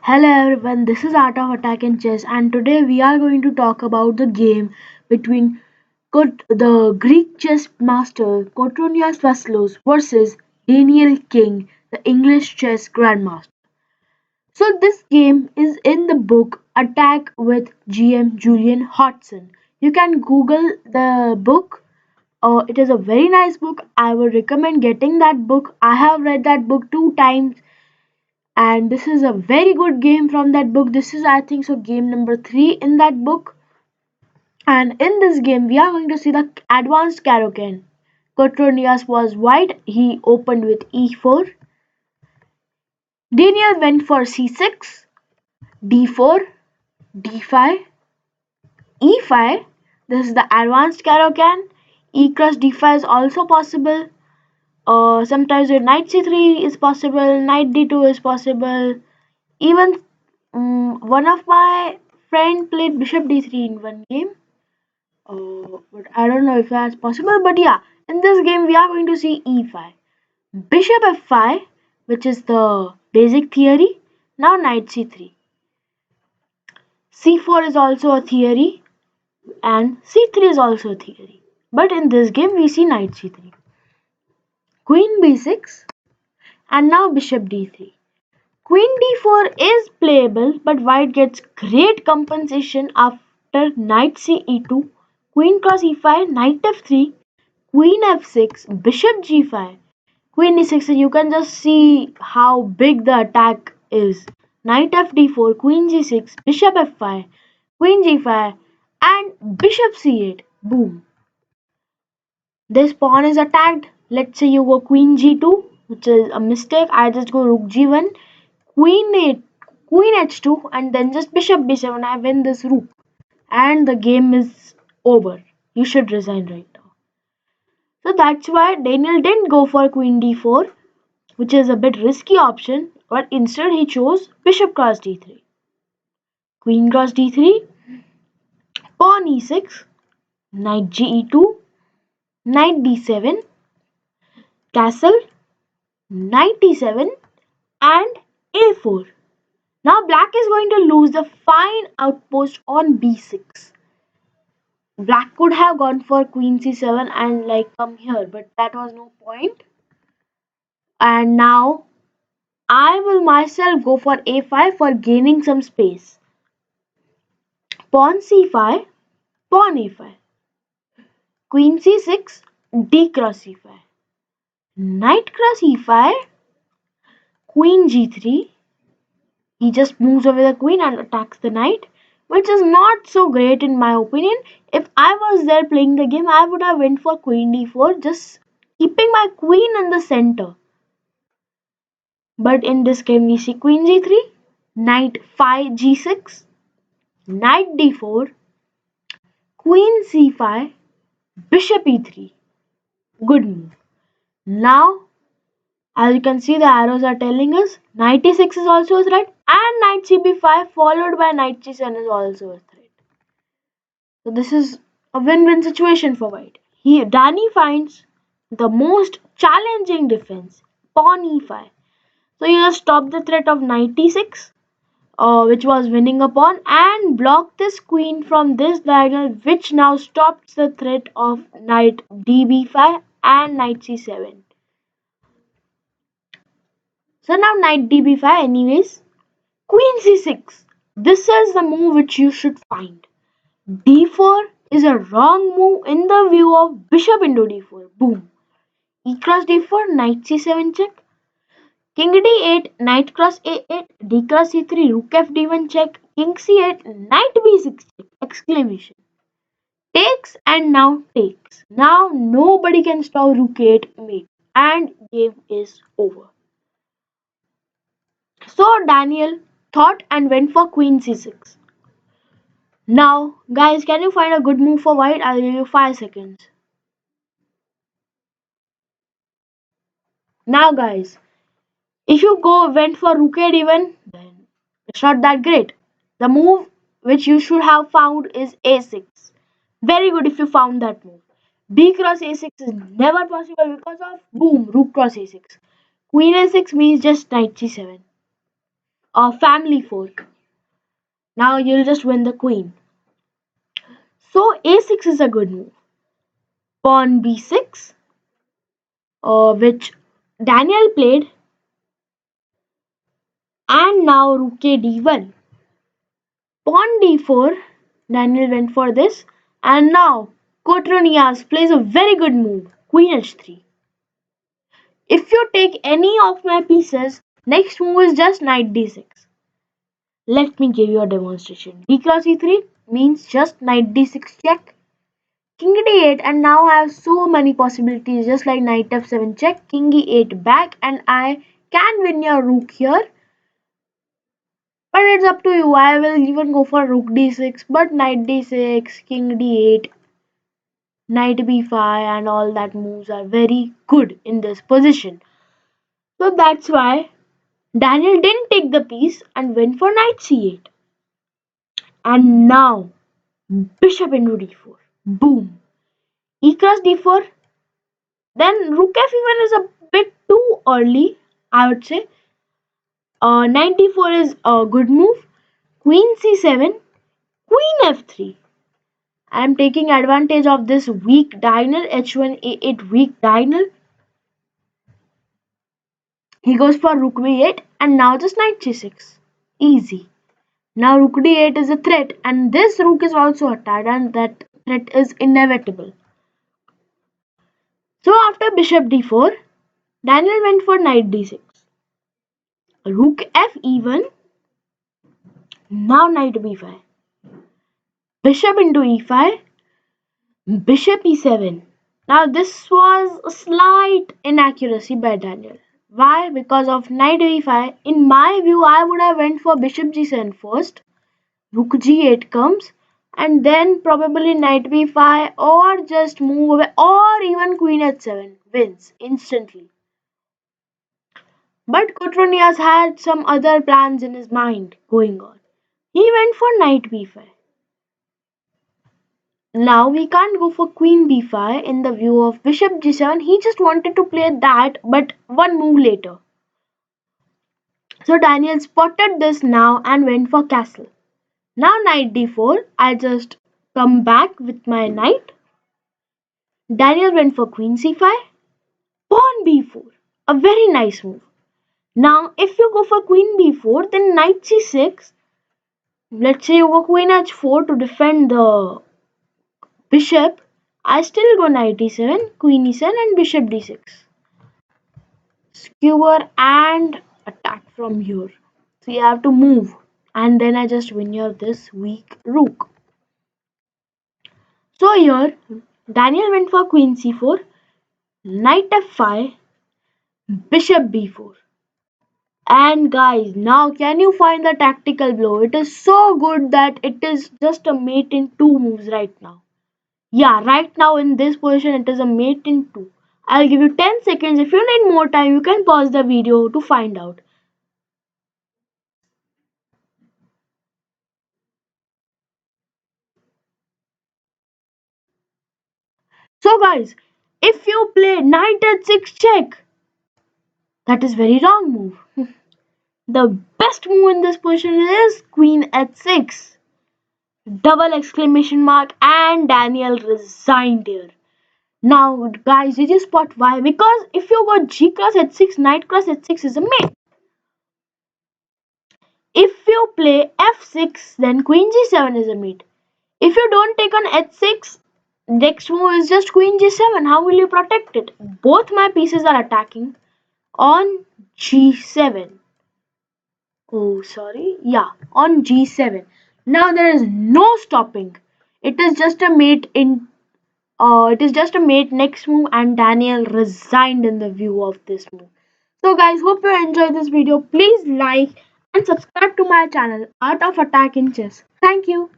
Hello everyone, this is Art of Attack in Chess, and today we are going to talk about the game between the Greek chess master Kotronias Vasilios versus Daniel King, the English chess grandmaster. So this game is in the book Attack with GM Julian Hodgson. You can Google the book. It is a very nice book. I would recommend getting that book. I have read that book two times and this is a very good game from that book. This is, I think so, game number 3 in that book. And in this game we are going to see the advanced Karoken. Kotronias was white. He opened with e4. Daniel went for c6, d4, d5, e5. This is the advanced Karoken. E cross d5 is also possible. Sometimes your knight c3 is possible, knight d2 is possible. Even one of my friend played bishop d3 in one game. But I don't know if that's possible. But yeah, in this game we are going to see e5, bishop f5, which is the basic theory. Now knight c3, c4 is also a theory, and c3 is also a theory. But in this game we see knight c3, queen b6, and now bishop d3. Queen d4 is playable, but white gets great compensation after knight c e2, queen cross e5, knight f3, queen f6, bishop g5, queen e6. You can just see how big the attack is. Knight f d4, queen g6, bishop f5, queen g5, and bishop c8. Boom. This pawn is attacked. Let's say you go queen g2, which is a mistake. I just go rook g1, queen a queen h2, and then just bishop b7. I win this rook and the game is over. You should resign right now. So that's why Daniel didn't go for queen d4, which is a bit risky option, but instead he chose bishop cross d3, queen cross d3, pawn e6, knight ge2, knight d7, castle, knight e7, and a4. Now black is going to lose the fine outpost on b6. Black could have gone for queen c7 and like come here, but that was no point. And now I will myself go for a5 for gaining some space. Pawn c5, pawn a5, queen c6, d cross c5, knight cross e5, queen g3. He just moves away the queen and attacks the knight, which is not so great in my opinion. If I was there playing the game, I would have went for queen d4, just keeping my queen in the center. But in this game we see queen g3, knight 5 g6, knight d4, queen c5, bishop e3. Good move. Now, as you can see, the arrows are telling us knight e6 is also a threat, and knight cb5 followed by knight c7 is also a threat. So this is a win-win situation for white. Here, Danny finds the most challenging defense, pawn e5. So you just stop the threat of knight e6, which was winning a pawn, and block this queen from this diagonal, which now stops the threat of knight db5 and knight c7. So now knight db5 anyways. Queen c6. This is the move which you should find. d4 is a wrong move in the view of bishop into d4. Boom. E cross d4, knight c7 check. King d8, knight cross a8, d cross c3, rook f d1 check, king c8, knight b6 check, exclamation. Takes and now takes. Now nobody can stop rook 8 mate and game is over. So Daniel thought and went for queen c6. Now guys, can you find a good move for white? I'll give you 5 seconds. Now guys, if you go went for rook a1, then it's not that great. The move which you should have found is a6. Very good if you found that move. B cross a6 is never possible because of boom, rook cross a6. Queen a6 means just knight c7. a family fork. Now you'll just win the queen. So a6 is a good move. Pawn b6, which Daniel played, and now rook a d1. Pawn d4, Daniel went for this, and now Kotronias plays a very good move, queen h3. If you take any of my pieces, next move is just knight d6. Let me give you a demonstration. D cross e3 means just knight d6 check, king d8, and now I have so many possibilities, just like knight f7 check, king e8 back, and I can win your rook here. But it's up to you. I will even go for rook d6, but knight d6, king d8, knight b5, and all that moves are very good in this position. So that's why Daniel didn't take the piece and went for knight c8. And now bishop into d4. Boom. E cross d4. Then rook f1 is a bit too early, I would say. Knight d4 is a good move. Queen c7. Queen f3. I am taking advantage of this weak diagonal, h1 a8 weak diagonal. He goes for rook b8 and now just knight c6. Easy. Now rook d8 is a threat and this rook is also attacked and that threat is inevitable. So after bishop d4, Daniel went for knight d6. Rook f e1, now knight b5. Bishop into e5, bishop e7. Now this was a slight inaccuracy by Daniel. Why? Because of knight e5. In my view, I would have went for bishop g7 first. Rook g8 comes, and then probably knight b5 or just move away, or even queen h7 wins instantly. But Kotronias had some other plans in his mind going on. He went for knight b5. Now we can't go for queen b5 in the view of bishop g7. He just wanted to play that, but one move later. So Daniel spotted this now and went for castle. Now knight d4. I just come back with my knight. Daniel went for queen c5. Pawn b4. A very nice move. Now if you go for queen b4, then knight c6. Let's say you go queen h4 to defend the bishop. I still go knight e7, queen e7 and bishop d6. Skewer and attack from here. So you have to move. And then I just win your this weak rook. So here Daniel went for queen c4, knight f5, bishop b4. And guys, now can you find the tactical blow? It is so good that it is just a mate in two moves right now. Yeah, right now in this position it is a mate in two. I'll give you 10 seconds. If you need more time, you can pause the video to find out. So guys, if you play knight at 6 check, that is very wrong move. The best move in this position is queen at 6. Double exclamation mark, and Daniel resigned here. Now guys, did you spot why? Because if you go g cross h6, knight cross h6 is a mate. If you play f6, then queen g7 is a mate. If you don't take on h6, next move is just queen g7. How will you protect it? Both my pieces are attacking on g7. Oh, sorry. Yeah, on g7. Now there is no stopping. It is just a mate in. It is just a mate next move, and Daniel resigned in the view of this move. So guys, hope you enjoyed this video. Please like and subscribe to my channel, Art of Attack in Chess. Thank you.